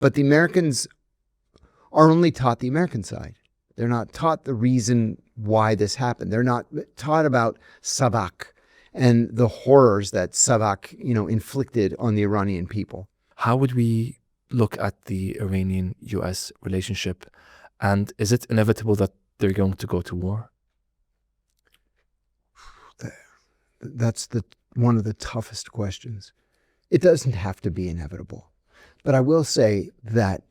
But the Americans are only taught the American side. They're not taught the reason why this happened. They're not taught about Sabak and the horrors that Sabak, inflicted on the Iranian people. How would we look at the Iranian-US relationship? And is it inevitable that they're going to go to war? That's one of the toughest questions. It doesn't have to be inevitable. But I will say that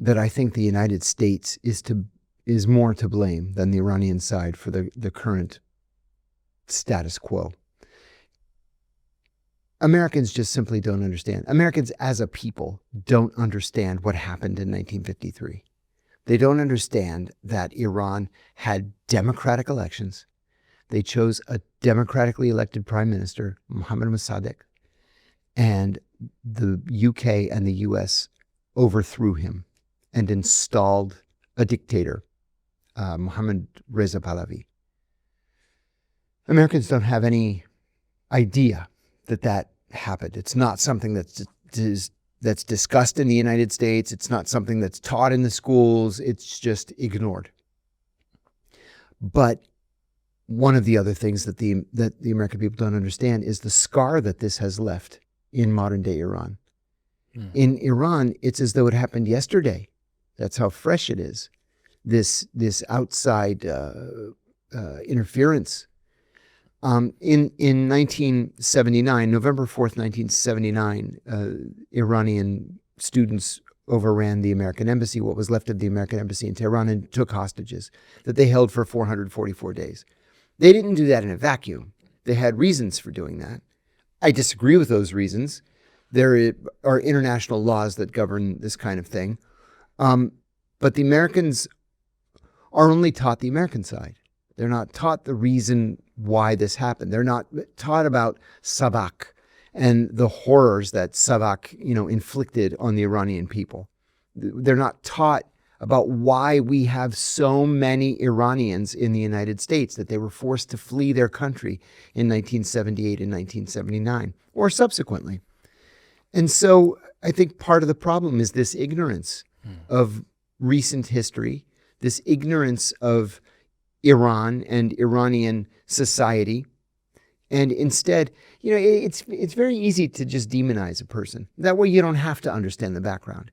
I think the United States is more to blame than the Iranian side for the current status quo. Americans just simply don't understand. Americans as a people don't understand what happened in 1953. They don't understand that Iran had democratic elections. They chose a democratically elected prime minister, Mohammad Mossadegh, and the UK and the US overthrew him and installed a dictator, Mohammad Reza Pahlavi. Americans don't have any idea that happened. It's not something that's discussed in the United States. It's not something that's taught in the schools. It's just ignored. But one of the other things that the American people don't understand is the scar that this has left in modern day Iran. In Iran, it's as though it happened yesterday. That's how fresh it is. This outside interference. In 1979, November 4th, 1979, Iranian students overran the American embassy, what was left of the American embassy in Tehran, and took hostages that they held for 444 days. They didn't do that in a vacuum. They had reasons for doing that. I disagree with those reasons. There are international laws that govern this kind of thing. But the Americans are only taught the American side. They're not taught the reason why this happened. They're not taught about Sabak and the horrors that Sabak, inflicted on the Iranian people. They're not taught about why we have so many Iranians in the United States, that they were forced to flee their country in 1978 and 1979, or subsequently. And so I think part of the problem is this ignorance of recent history, this ignorance of Iran and Iranian society. And instead, it's very easy to just demonize a person. That way you don't have to understand the background.